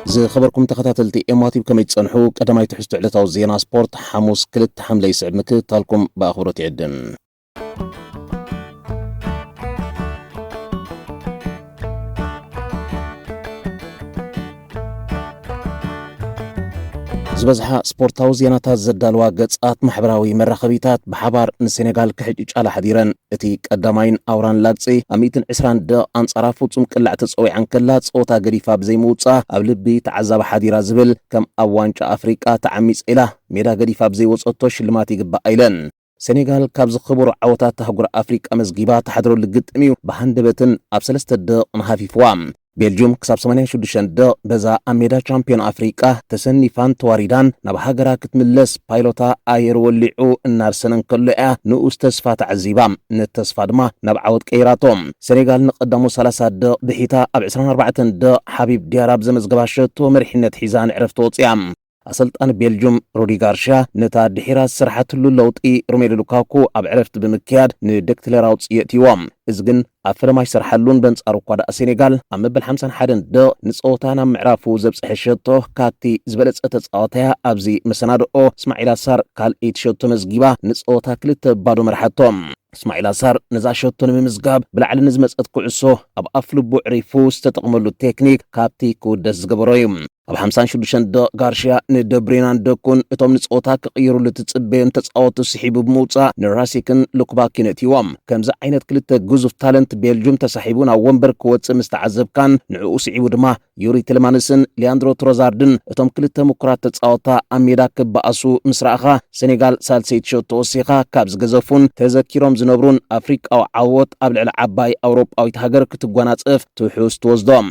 زخبركم تخاتلتي اماتي بكم يتصنحوا قدما يتحستو علتاو زينا سبورت حموس كلت حملة يسعد مكتالكم بأخبرتي عدن زبزحا سبورتاو زيناتات زدالوا قصات محبراوي مرخبيتات بحبار نسينيغال كحجيج على حديران اتي قدامين اوران لاقصي اميتن عسران د انصرا فوصم قلع تصوي عن كلات صوتا غريفا بزي موصا ابلبي تعذب حديرا زبل كم اوانچ افريقا تعميص اله ميدا غريفا بزي وصوتو شلمات يغبا ايلن سينيغال كابز خبر عوتات تهجر افريقا مزغيبا تحضروا لغطميو بهندبتن اب 3 د انهافيفوام بيلجيوم كساب 86 د بزا اميدا چامبيون افريقا تسنيفان تواريدان ناب هاغرا كتملس بايلوتا اير ولعو النارسنن كلئه نؤس تسفا تعزيبام نتسفا دما ناب عود قيراتهم سنغال نقدمو 30 د بحيتا اب 24 د حبيب دياراب زمزغباشتو مرحنت حيزان عرفتو وصيام أصلتان بيلجيوم رودي غارشيا نتا دحيرا سرحت لوطي روميلو لوكاكو اب عرفت بمكياد ندكتلراوص ياتيوام ازغن افرماش سرحلون بنصارو قدا سينيغال امبل 51 د نصوتانا معرافو زبصح شتو كاتي زبلص تصاوتها ابزي مسنادو اسماعيل سار قال ايتشتو مزغيبا نصوتا كلت بادو مرحتهم اسماعيل سار نزاشتو ممزغاب بلعل نزمصت كعسو اب افلبو عريفو استطقملو تكنيك كابتي كودس غبرويم اب 56 د غارشيا ندبرينان دكون اتوم نصوتا كقيرو لتصبين تصاوتو سحيب بموصا نراسيكن لوكباكينتيوام كمز عينت كلت جوزف تالنت بيلجيوم تسحيبون او ومبر كوص مستعذب كان نعو سعيو دما يوري تلمانسن لياندرو تروزاردن اتوم كلت مكرات تصاوتا اميدا كباسو مسراخا سنغال سالسيت شوتو سيخا كابز غزفون تذكيروم زنبرون افريقا او عوت ابلع عباي اوروباوي هاجر كتغوناصف تحوس توزدوم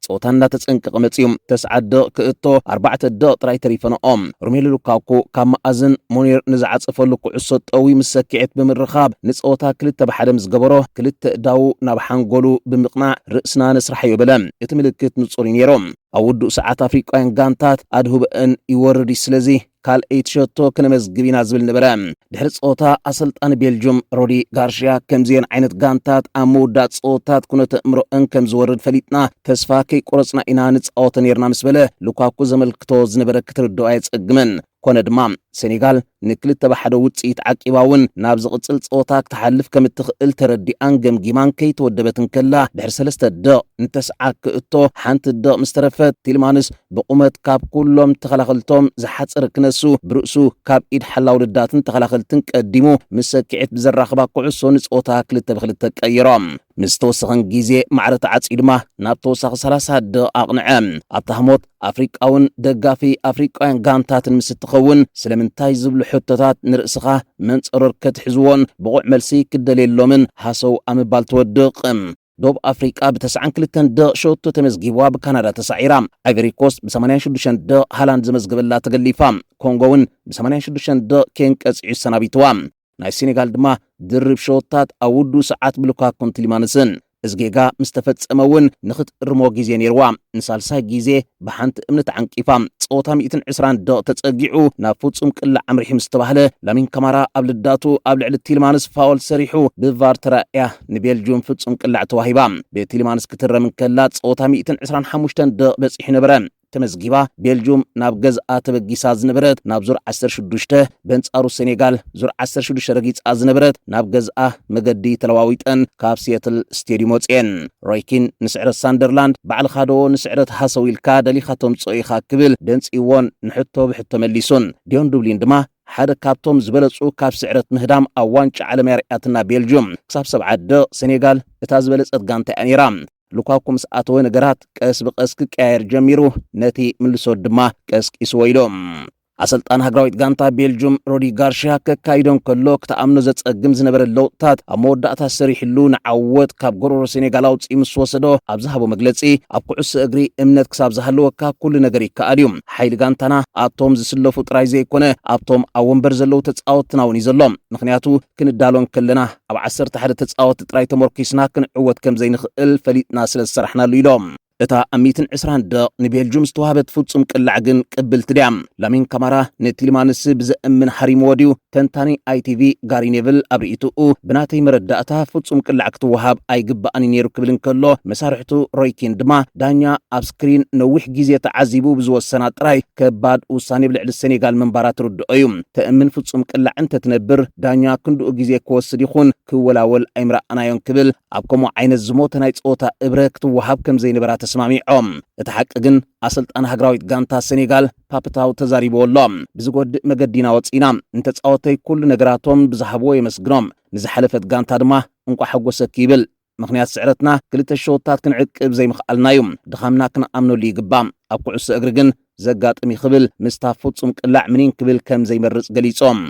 صوتان تتصنقق مصيوم تسعد كእቶ 4 د ጥራይ ተሪፈኖም ሮሜሉ ሉካኩ ካም አዝን ሞኒር ንዝዓጽፈሉ ኩዕሶ ጠዊ መስኪዕት ብምርኻብ ንጾታ ክልተ በሓደም ዝገበሮ ክልተ ዳው ናብ ሓንጎሉ ብምቕናዕ ርእስና ንስራሕ ይበለም እቲ ምልክት ንጹር ነይሮም አውዱ ሰዓት አፍሪቃውያን ጋንታት አድሁበን ይወርዲ ስለዚ ካል ኤትሸቶ ከነመዝግቢና ዝብል ነበረ ድሕሪ ጾታ አሰልጣን ቤልጅየም ሮዲ ጋርሺያ ከምዚን ዓይነት ጋንታት አሞዳ ጾታት ኩነተ እምሮን ከም ዝወርድ ፈሊጥና ተስፋ ከይቆረጽና ኢና ንጻወተ ነርና ምስበለ ሉካኩ ዘመልክቶ ዝነበረ ክትርድኦ አይጸግመን ኮነ ድማ سنغال نكلت تبحد وصيت عقيباون ناب زقصل صوتا تحلف كم تخيل ترديان جمجيمان كي تودبتن كلا دحر 3 د نتسعا كእቶ حنت د مسترفت تلمانس بقومت كاب كلهم تخلخلتهم زحصر كنسو برؤسو كاب ايد حلاو لداتن تخلخلتن قديمو مسكعت بزراخبا قعسو نصوتا كلت بخلت قيرام مستوسخن غيزي معرت عصيدما نابتوسخ 30 د اقنعم ابتحموت افريقاون دغافي افريقاوያን ጋንታትን مستخون سلمنتاي زبل حتتات نرسخه من صرر كتحزون بقوع ملسي كدليلومن حسو امبال تودقم دوب افريقا بتسعن كلتن د شوتو تمزغيوا بكندا تسعيرام ايفري كوست ب 86 د هالاند زمزغبلا تغليفام كونغوون ب 86 د كين قصعي سنابيتوام ناي سينيغال دما درب شوتات اودو ساعات بلوكا كونتليمانسن ازغيغا مستفصمون نخت رمو غيزي نيروا نسالسا غيزي بحنت امنت عنقيفام صوتا 120 د تصغيعو نافصم قلع امرحي مستباهله لامين كامارا ابلداتو ابلعل تيلمانس فاول سريحو بفار ترايا نبيلجيوم فصم قلع توهيبام بتيلمانس كترم كلا صوتا 125 د بصح نبران تمزغيبا بيلجيوم ناب غزا تبغيسا زنبرت ناب زور 16 بنصارو سنغال زور 16 رغيص ازنبرت ناب غزا مغدي تلواويطن كابسيتل ستاديوم وصين رويكين نسعر ساندرلاند بعل خادو نسعرت حسويلكا دليخاتهم صيخا كبل دنصيون نحطو بحطو مليسون ديون دوبلين دما حدا كابتوم زبلصو كاب سعرت مهدام اوانچ عالم يرياتنا بيلجيوم كساب 7 د سنغال اتا زبلصت غانتا انيرام لوكاكو مساتو نغرات قس بقس كقاير جميرو نتي ملسو دما قس يسويلوم አሰልጣን ሀገራዊት ጋንታ ቤልጅየም ሮዲ ጋርሺያ ከካይዶን ከሎክ ተአምኖ ዘጸግም ዝነበረ ለውጣት አሞዳታ ሰሪሕሉ ንዓወት ካብ ጎሮሮ ሴኔጋላው ጺምስ ወሰዶ አብዛሃቦ መግለጺ ኣብ ኩዕሶ እግሪ እምነት ክሳብ ዝሃለወካ ኩሉ ነገር ይካኣልዮም ሓይሊ ጋንታና አቶም ዝስለፉ ጥራይ ዘይኮነ አቶም ኣወንበር ዘለው ተጻወትናውን ይዘሎም ምክንያቱ ክንዳሎን ከለና ኣብ 11 ተጻወት ጥራይ ተመርኪስና ክንዕወት ከም ዘይንኽእል ፈሊጥና ስለዝሰራሕናሉ ኢሎም እታ አሚትን 20 ደቂቕ ንቤልጅየም ዝተዋህበት ፍጹም ቅላዕ ግን ቅብልቲ ድያ ላሚን ካማራ ነቲልማንስ ብዘእምን ሓሪሙ ወዲዩ ተንታኒ ITV ጋሪ ኔቭል ኣብ ርእይትኡ ብናተይ መረዳእታ ፍጹም ቅላዕ ክትወሃብ ኣይግባእን ነይሩ ክብል እንከሎ መሳርሕቱ ሮይኪን ድማ ዳኛ ኣብ ስክሪን ነዊሕ ግዜ ተዓዚቡ ብዝወሰና ጥራይ ከባድ ውሳኔ ብልዕሊ ሴኔጋል ምንባራ ትርድኦ እዩ ተእምን ፍጹም ቅላዕ እንተትነብር ዳኛ ክንድኡ ግዜ ክወስድ ይኹን ክወላወል ኣይምራእናዮን ክብል ኣብ ከምኡ ዓይነት ዝሞተ ናይ ፆታ እብረ ክትወሃብ ከም ዘይነበራ ተስማሚዖም እቲ ሓቂ ግን ኣሰልጣን ሃገራዊት ጋንታ ሴኔጋል ፓፕታው ተዛሪቦሎ ብዝጎድእ መገዲና ወፂና እንተፃወተይ ኩሉ ነገራቶም ብዝሃብዎ የመስግኖም ንዝሓለፈት ጋንታ ድማ እንቋ ሓጎሰክ ይብል ምክንያት ስዕረትና ክልተ ሸወታት ክንዕቅብ ዘይምኽኣልና እዩ ድኻምና ክንኣምነሉ ይግባእ ኣብ ኩዕሶ እግሪ ግን ዘጋጥም ይኽብል ምስታ ፍጹም ቅላዕ ምኒን ክብል ከም ዘይመርጽ ገሊጾም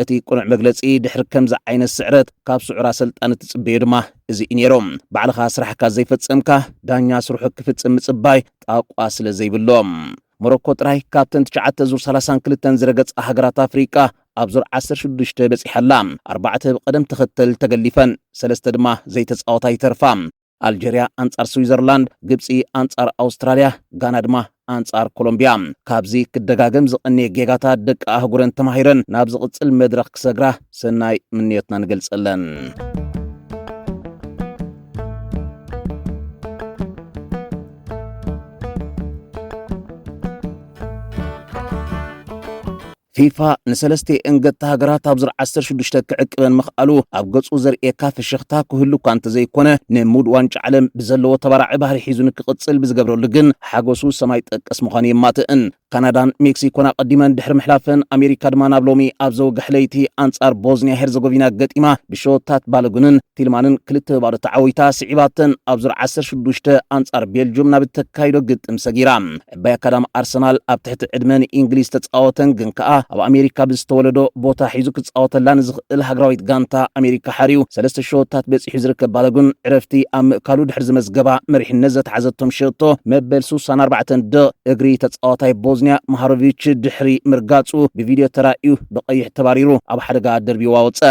እቲ ቁኑዕ መግለጺ ድሕሪ ከምዚ ዓይነት ስዕረት ካብ ስዑራ ሰልጣን ትጽበዩ ድማ እዚ ነይሮም ባዕልኻ ስራሕካ ዘይፈጸምካ ዳኛ ስርሑ ክፍጽም ምጽባይ ጣቋ ስለ ዘይብሎም ሞሮኮ ጥራይ ካብተን 932 ዝረገጸ ሃገራት ኣፍሪቃ ኣብ ዙር 16 በፂሓላ 4 ብቀደም ተኸተል ተገሊፈን 3 ድማ ዘይተጻወታ ይተርፋ አልጄሪያ አንጻር ስዊዘርላንድ ግብፂ አንጻር አውስትራሊያ ጋና ድማ አንጻር ኮሎምቢያ ካብዚ ክደጋገም ዝቕኔ ጌጋታት ደቂ አህጉረን ተማሂረን ናብ ዝቕጽል መድረኽ ክሰግራ ሰናይ ምንየትና ንገልጸለን ፊፋ ንሰለስተ እንገታ ሃገራት ኣብ ዙር 16 ክዕቅበን ምኽኣሉ ኣብ ገጹ ዘርኤካ ፍሽኽታ ክህሉ እኳ እንተዘይኮነ ንሙድ ዋንጫ ዓለም ብዘለዎ ተባራዒ ባህሪ ሒዙ ንክቕጽል ብዝገብረሉ ግን ሓጎሱ ሰማይ ጠቀስ ምዃኑ የማትእን ካናዳን ሜክሲኮን ኣቐዲመን ድሕሪ ምሕላፈን ኣሜሪካ ድማ ናብ ሎሚ ኣብ ዘወግሕ ለይቲ አንጻር ቦዝኒያ ሄርዘጎቪና ገጢማ ብሸወታት ባለጉንን ቲልማንን 2-0 ተዓዊታ ስዒባተን ኣብ ዙር 16 አንጻር ቤልጅየም ናብ ተካይዶ ግጥም ሰጊራ ዕባይ አካዳሚ አርሰናል ኣብ ትሕቲ ዕድመን እንግሊዝ ተጻወተን ግን ከኣ ኣብ ኣሜሪካ ብዝተወለዶ ቦታ ሒዙ ክጻወተላ ንዝኽእል ሃገራዊት ጋንታ ኣሜሪካ ሓሪዩ 3 ሸወታት በፂሑ ዝርከብ ባለጉን ዕረፍቲ ኣብ ምእካሉ ድሕሪ ዝመዝገባ መሪሕነት ዘተሓዘቶም ሸቶ መበል 64 ደቂቕ እግሪ ተጻዋታይ ቦዝኒያ ማሃሮቪች ድሕሪ ምርጋጹ ብቪድዮ ተራእዩ ብቀይሕ ተባሪሩ ኣብ ሓደጋ ደርቢ ዋወፀ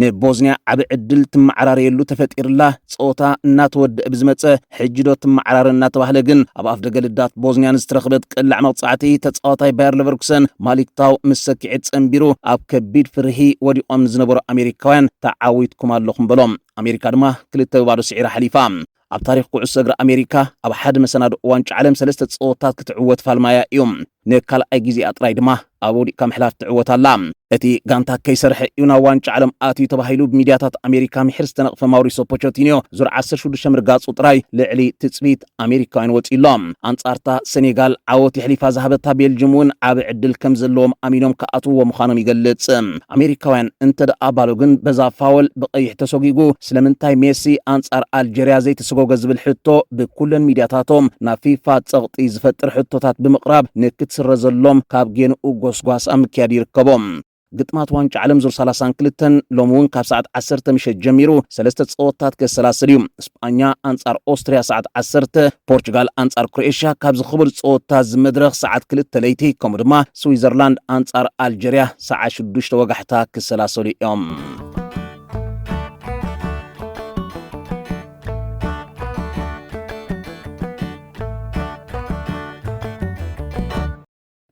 ንቦዝኒያ ዓብ ዕድል ትመዓራረየሉ ተፈጢርላ ጾታ እናተወድእ ብዝመፀ ሕጅዶ ትመዓራረ እናተባህለ ግን ኣብ ኣፍ ደገልዳት ቦዝኒያን ዝተረኽበት ቅላዕ መቕጻዕቲ ተጻዋታይ ባየር ሌቨርኩሰን ማሊክታው مسكعت سنبيرو أب كبير فرهي ودي أمن زنبور أمريكاوين تعاويتكم اللهم بلوم أمريكا دما كلتا بارو سعير حليفام أب تاريخ قعص أجر أمريكا أب حد مسند وانش علم سلسة صوتات كتعوت فالمايا يوم نكال أجيزي أطراي دما أبودي كم حلاف تعوت اللام أتي غانتا كيسر حيونا وانش علم آتي تباهيلو بميدياتات أمريكا محرس تنقف ماوريسو بوتشوتينيو زور 10 شهور شمر غاز أطراي لعلي تثبيت أمريكاين وتيلام أنصارتا سنغال عوتي حليفا ذهبتها بيلجمون عاب عدل كم زلوم أمينوم كأتو ومخانم يقلت أمريكاوين انت أبالوغن بزا فاول بقيح تسوغيغو سلمنتاي ميسي أنصار الجيريا زي تسوغو غزب الحطو بكل ميدياتاتهم نافيفا تغطي زفتر حطوتات بمقراب نكت سرزلوم كابجين وغوسغواس أمكياد يركبهم قطمات وانش علم زور 32 لومون كاب ساعة 10 مش جميرو سلسة صوتات كسلاسليوم اسبانيا انصار اوستريا ساعة 10 بورتغال انصار كرواتيا كاب زخبر صوتات مدرخ ساعة 3 ليتي كومدما سويسرلاند انصار الجيريا ساعة 6 وقحتا كسلاسليوم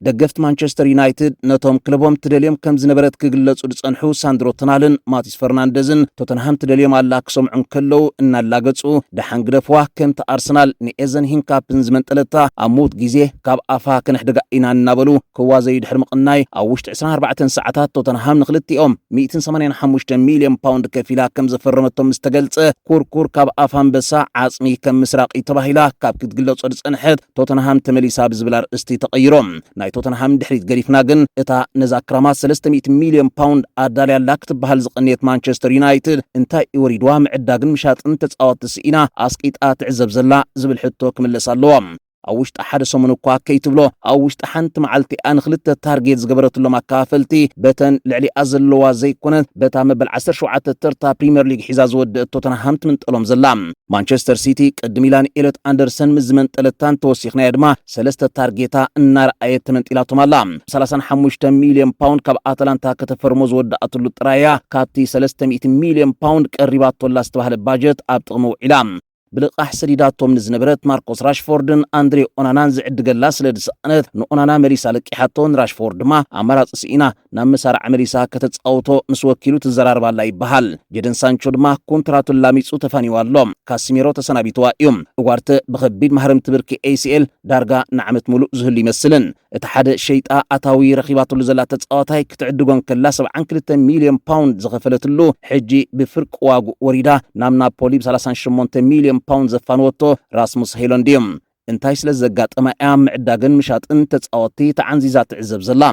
دقفت مانشستر يونايتد نتوم كلبهم تدليم كم زنبرت كجلص ودصنحو ساندرو تنالن ماتيس فرنانديزن توتنهام تدليم على كسمعن كلو ان لاغصو دحنغدفوا كم ارسنال نيزن هينكابن زمنطلتا اموت غيزه كاب افا كنحدغا اينا نابلو كوا زي دحر مقناي او وشت 24 ساعات توتنهام نخلتيوم 185 مليون باوند كفيلا كم زفرمتهم مستغلص كوركور كاب افان بسا عصمي كم مسراق يتباهيلا كاب كتجلص ودصنحت توتنهام تمليسا بزبلار استي تقيروم توتنهام دحريت غريفنا جن اتا نزاكرامات 300 مليون باوند اداليا لاكت بحال زقنيت مانشستر يونايتد انتاي يوريدوا معداغن مشاط انت تصاوت سينا اسقيطا تعزب زلا زبل حتو كملسالوم اوشت احد سمنو كوا كيتبلو اوشت حنت معلتي ان خلت تارجيت زغبرت له مكافلتي بتن لعلي ازلوا زي كونت بتا مبل 10 شوعات ترتا بريمير ليج حزاز ود توتنهام من طلم زلام مانشستر سيتي قد ميلان إلت أندرسون مزمن تلتان توسيخنا يدما 3 تارجيتا النار آيات من إلاتهم اللام 35 مليون باوند كاب أتلانتا كتفرموز ود أطلو ترايا كابتي 300 مليون باوند كالرباط والله استباهل باجت أبتغمو إلام ብልቃሕ ሰዲዳቶም ንዝነበረት ማርኮስ ራሽፎርድን አንድሬ ኦናናን ዝዕድገላ ስለድሰአነት ንኦናና መሊሳ ለቂሓቶን ራሽፎርድ ድማ ኣማራፂ ሲኢና ናብ መሳርዕ መሊሳ ከተጻውቶ ምስ ወኪሉ ትዘራርባላ ይበሃል ጀደን ሳንቾ ድማ ኮንትራቱን ላሚጹ ተፋኒዋ ኣሎ ካሲሜሮ ተሰናቢትዋ እዮም እጓርተ ብከቢድ ማህረምቲ ብርኪ ACL ዳርጋ ንዓመት ሙሉእ ዝህሉ ይመስልን እቲ ሓደ ሸይጣ ኣታዊ ረኺባትሉ ዘላ ተጻዋታይ ክትዕድጎን ከላ 72 ሚልዮን ፓውንድ ዝኸፈለትሉ ሕጂ ብፍርቅ ዋጉ ወሪዳ ናብ ናፖሊ 38 ሚልዮን ፓውንድ ዘፋንወቶ ራስሙስ ሆይሉንድ እዮም እንታይ ስለ ዘጋጠመ ምዕዳግን ምሻጥን ተጻወቲ ተዓንዚዛ ትዕዘብ ዘላ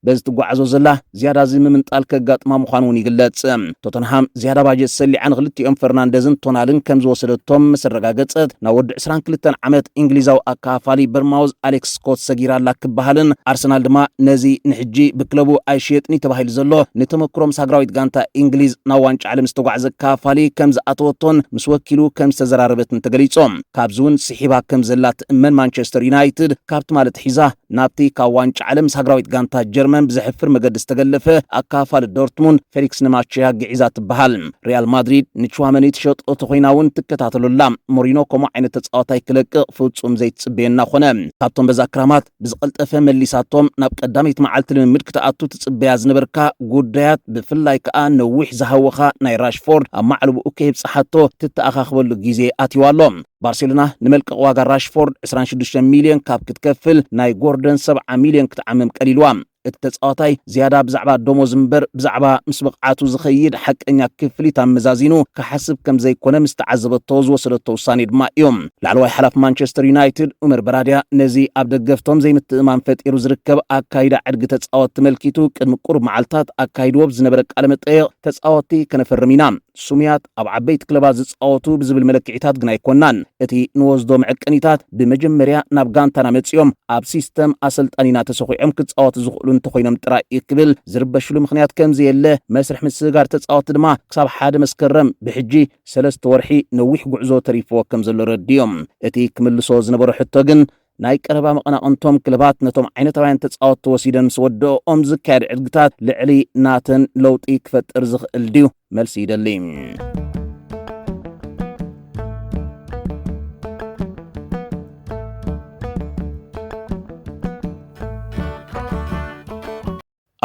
በዚ ትጓዓዞ ዘላ ዝያዳ ምምንጣል ከጋጥማ ምዃኑን ይግለጽ ቶተንሃም ዝያዳ ባጀት ሰሊዓን ክልቲኦም ፈርናንደዝን ቶናልን ከም ዝወሰደቶም መሰረጋገጸት ናብ ወዲ 22 ዓመት እንግሊዛዊ አካፋሊ በርማውዝ አሌክስ ስኮት ሰጊራላ ክበሃልን አርሰናል ድማ ነዚ ንሕጂ ብክለቡ ኣይሽየጥኒ ተባሂሉ ዘሎ ንተመክሮም ሳግራዊት ጋንታ እንግሊዝ ናብ ዋንጫ ዓለም ዝተጓዓዘ አካፋሊ ከም ዝኣተወቶን ምስ ወኪሉ ከም ዝተዘራረበትን ተገሊጾም ካብዙን ስሒባ ከም ዘላ ትእመን ማንቸስተር ዩናይትድ ካብቲ ማለት ሒዛ ናብቲ ካብ ዋንጫ ዓለም ሳግራዊት ጋንታ ጀርመን ብዝሕፍር መገዲ ዝተገለፈ አካፋል ዶርትሙንድ ፌሊክስ ንማቻያ ግዒዛ ትበሃል ሪያል ማድሪድ ንቹዋመኒ ትሸጦ ተኾይናውን ትከታተሉላ ሞሪኖ ከም ዓይነት ተጻዋታይ ክለቅቕ ፍጹም ዘይትጽበየና ኾነ ካብቶም በዛ ክራማት ብዝቀልጠፈ መሊሳቶም ናብ ቀዳሚት መዓልቲ ልምምድ ክትኣቱ ትጽበያ ዝነበርካ ጉዳያት ብፍላይ ከዓ ነዊሕ ዝሃወኻ ናይ ራሽፎርድ ኣብ ማዕልብኡ ከይብፅሓቶ ትተኣኻኽበሉ ግዜ ኣትይዋሎ ባርሴሎና ንመልቀቕ ዋጋ ራሽፎርድ 26 ሚልዮን ካብ ክትከፍል ናይ ጎርደን 70 ሚልዮን ክትዓምም ቀሊልዋ እቲ ተጻዋታይ ዝያዳ ብዛዕባ ደሞዝ እምበር ብዛዕባ ምስ ብቕዓቱ ዝኸይድ ሓቀኛ ክፍሊት ኣመዛዚኑ ክሓስብ ከም ዘይኮነ ምስ ተዓዘበቶ ዝወሰደቶ ውሳኔ ድማ እዮም ላዕለዋይ ሓላፍ ማንቸስተር ዩናይትድ ዑመር በራድያ ነዚ ኣብ ደገፍቶም ዘይምትእማን ፈጢሩ ዝርከብ ኣካይዳ ዕድጊ ተጻወት ተመልኪቱ ቅድሚ ቁርብ መዓልታት ኣካይድዎ ብዝነበረ ቃለ መጠይቕ ተጻወቲ ከነፈርም ኢና ሱሙያት ኣብ ዓበይቲ ክለባት ዝጻወቱ ብዝብል መለክዒታት ግን ኣይኮናን እቲ ንወስዶ መዕቀኒታት ብመጀመርያ ናብ ጋንታና መጽኦም ኣብ ሲስተም ኣሰልጣኒና ተሰኺዖም ክጻወቱ ዝኽእሉ እንተኾይኖም ጥራይ ይክብል ዝርበሽሉ ምኽንያት ከምዚ የለ መስርሕ ምስጋር ተጻወት ድማ ክሳብ ሓደ መስከረም ብሕጂ 3 ወርሒ ነዊሕ ጉዕዞ ተሪፍዎ ከም ዘሎ ረድዮም እቲ ክምልሶ ዝነበሮ ሕቶ ግን ናይ ቀረባ መቐናቕንቶም ክለባት ነቶም ዓይነታውያን ተጻወት ወሲደን ምስ ወድኦም ዝካየድ ዕድግታት ልዕሊ ናተን ለውጢ ክፈጥር ዝኽእል ድዩ መልሲ ይደሊ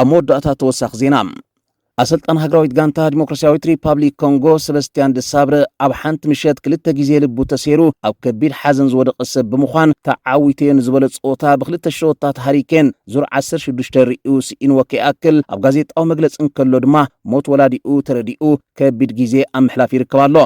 ኣብ መወዳእታ ተወሳኺ ዜና ኣሰልጣን ሃገራዊት ጋንታ ዲሞክራሲያዊት ሪፓብሊክ ኮንጎ ሰበስቲያን ደሳብረ ኣብ ሓንቲ ምሸት ክልተ ግዜ ልቡ ተሰይሩ ኣብ ከቢድ ሓዘን ዝወደቐ ሰብ ብምዃን ተዓዊተዮ ንዝበለ ፆታ ብክልተ ሸወታት ሃሪኬን ዙር 16 ርኢዩ ስኢንዎ ከይኣክል ኣብ ጋዜጣዊ መግለፂ እንከሎ ድማ ሞት ወላዲኡ ተረዲኡ ከቢድ ግዜ ኣብ ምሕላፍ ይርከብ ኣሎ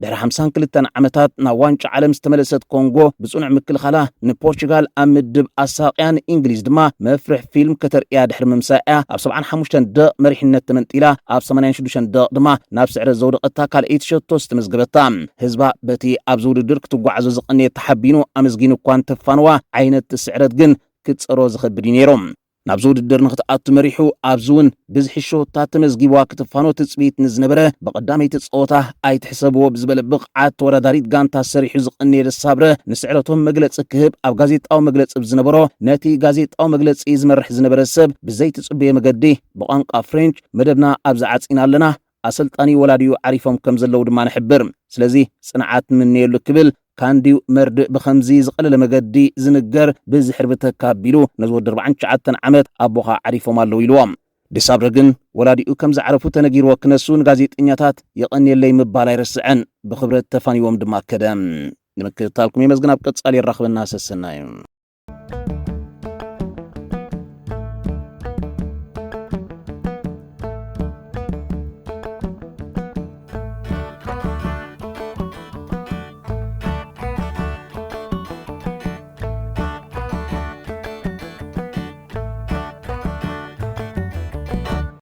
ድሕሪ 52 ዓመታት ናብ ዋንጫ ዓለም ዝተመለሰት ኮንጎ ብጽኑዕ ምክልኻላ ንፖርቹጋል ኣብ ምድብ ኣሳቕያን እንግሊዝ ድማ መፍርሕ ፊልም ከተርእያ ድሕሪ ምምሳእያ ኣብ 75 ደቕ መሪሕነት ተመንጢላ ኣብ 86 ደቕ ድማ ናብ ስዕረት ዘውደቐታ ካልአይቲ ሸቶ ዝተመዝገበታ ህዝባ በቲ ኣብዚ ውድድር ክትጓዓዞ ዝቐነየ ተሓቢኑ ኣመስጊኑ እኳ እንተፋንዋ ዓይነት ስዕረት ግን ክትፀሮ ዝኸብድ ነይሮም ናብዚ ውድድር ንኽትኣቱ መሪሑ ኣብዚውን ብዝሒ ሸወታት ተመዝጊብዋ ክትፋኖ ትፅቢት ንዝነበረ ብቐዳመይቲ ፀወታ ኣይትሕሰብዎ ብዝበለ ብቕዓት ተወዳዳሪት ጋንታ ሰሪሑ ዝቐነየ ደሳብረ ንስዕረቶም መግለፂ ክህብ ኣብ ጋዜጣዊ መግለፂ ብዝነበሮ ነቲ ጋዜጣዊ መግለፂ ዝመርሕ ዝነበረ ሰብ ብዘይትፅበየ መገዲ ብቋንቋ ፍሬንች መደብና ኣብዚ ዓፂና ኣለና ኣሰልጣኒ ወላዲዩ ዓሪፎም ከም ዘለው ድማ ንሕብር ስለዚ ጽንዓት ምንየሉ ክብል ካንዲው መርድእ ብኸምዚ ዝቐለለ መገዲ ዝንገር ብዝሕርብተካ ኣቢሉ ነዝወዲ 49 ዓመት ኣቦኻ ዓሪፎም ኣለዉ ኢልዎም ደሳብረ ግን ወላዲኡ ከም ዝዓረፉ ተነጊርዎ ክነሱ ንጋዜጠኛታት የቐንየለይ ምባል ኣይርስዕን ብኽብረት ተፋኒዎም ድማ ከደም ንምክትታልኩም የመዝግን ኣብ ቀጻሊ ይራኽበና ሰሰና እዩ